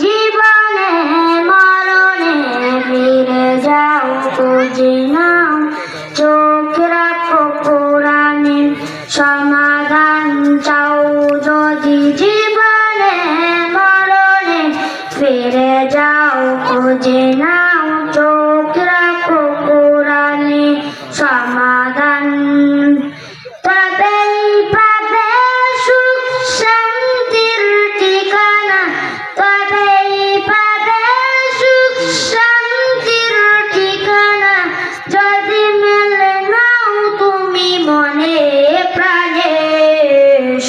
জীবনে মরণে ফিরে যাও খুঁজে নাও, চোখ রাখো কোরআনে সমাধান চাও। যদি জীবনে মরণে ফিরে যাও খুঁজে নাও, চোখ রাখো কোরআনে সমাধান। তবেই পাবে সুখ শান্তির ঠিকানা, তবেই পাবে সুখ শান্তির ঠিকানা। যদি মেলে নাও তুমি মনে প্রাণে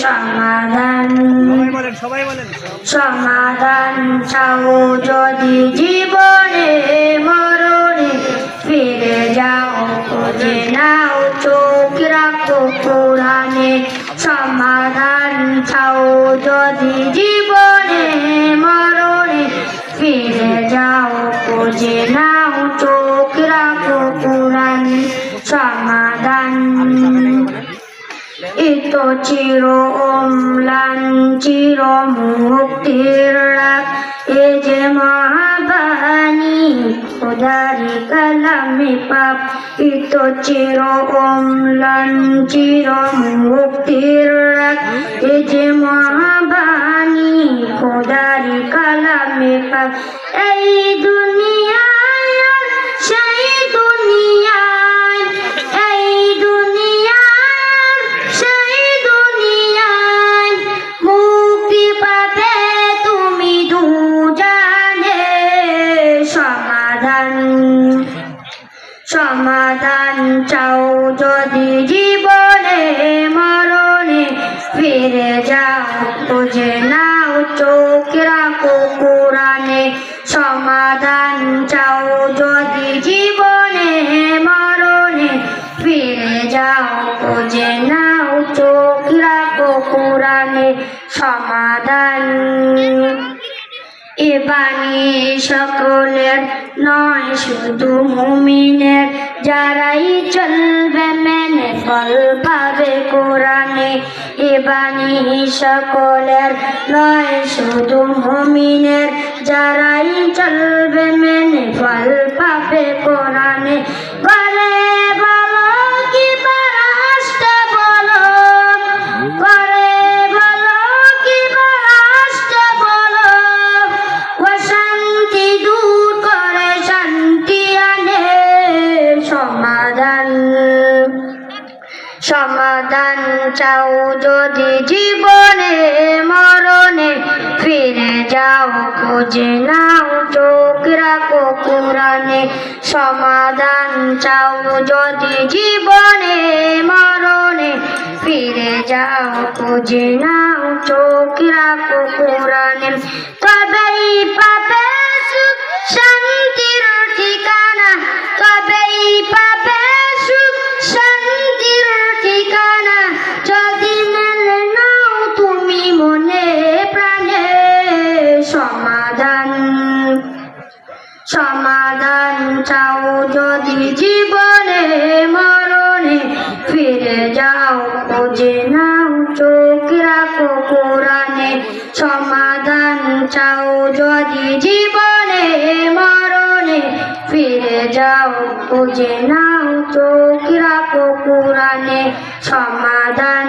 সমাধান, সমাধান চাও। যদি জীবনে মরণে ফিরে যাও খুঁজে নাও, চোখ রাখো কোরআনে সমাধান চাও। যদি জীবনে মরণে ফিরে যাও খুঁজে নাও, চোখ রাখো কোরআনে সমাধান। ইতো চির অম্লান চির মুক্তির রাত, এ যে মহাবাণী খোদারি কালামে পাক। ইতো চির অম্লান চির মুক্তির রাত, এ যে মহাবাণী খোদারি কালামে পাক। এই দুনিয়ায় সেই দুনিয়ায়, এই দুনিয়ায় সেই দুনিয়ায় মুক্তি পাবে তুমি দুজানে সমাধান, সমাধান চাও। যদি জীবনে মরণে ফিরে যাও খুঁজে নাও, চোখ রাখো কোরআনে সমাধান চাও। যদি জীবনে মরণে ফিরে যাও খুঁজে নাও, চোখ রাখো কোরআনে সমাধান। এ বাণী সকলের নয় শুধু মুমিনের, যারাই চলবে মেনে ফল পাবে কোরআনে। এ বাণী সকলের নয় শুধু মুমিনের, যারাই চলবে মেনে ফল পাবে কোরআনে। বলে বলো কি পরাস্তে বলো, করে বলো কি পরাস্তে বলো, অশান্তি দূর করে শান্তি আনে সমাধান, সমাধান চাও। যদি জীবনে মরণে ফিরে যাও খুঁজে নাও, চোখ রাখো কোরআনে সমাধান চাও। যদি জীবনে মরণে ফিরে যাও খুঁজে নাও, চোখ রাখো কোরআনে। তবেই পাবে সুখ শান্তির ঠিকানা, তবেই পাবে সুখ শান্তির ঠিকানা। যদি মেলে নাও তুমি মনে প্রাণে সমাধান, সমাধান চাও। যদি জীবনে মরণে ফিরে যাও খুঁজে নাও, চোখ রাখো কোরআনে সমাধান চাও। যদি জীবনে মরণে ফিরে যাও খুঁজে নাও, চোখ রাখো কোরআনে সমাধান।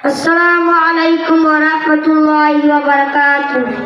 আসসালামু আলাইকুম ওয়া রাহমাতুল্লাহি ওয়া বারাকাতুহু।